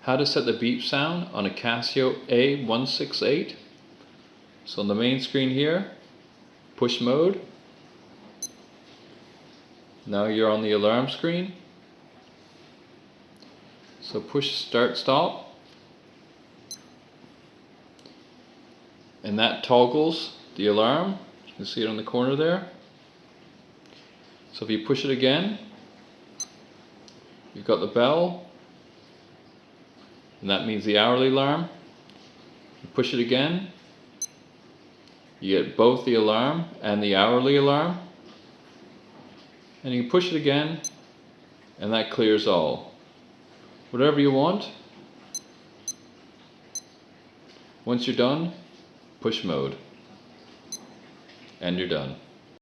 how to set the beep sound on a Casio A168. So on the main screen here, push mode. Now you're on the alarm screen. So push start stop. And that toggles the alarm. You can see it on the corner there. So if you push it again, you've got the bell, and that means the hourly alarm. You push it again, you get both the alarm and the hourly alarm. And you push it again, and that clears all. Whatever you want. Once you're done, push mode, and you're done.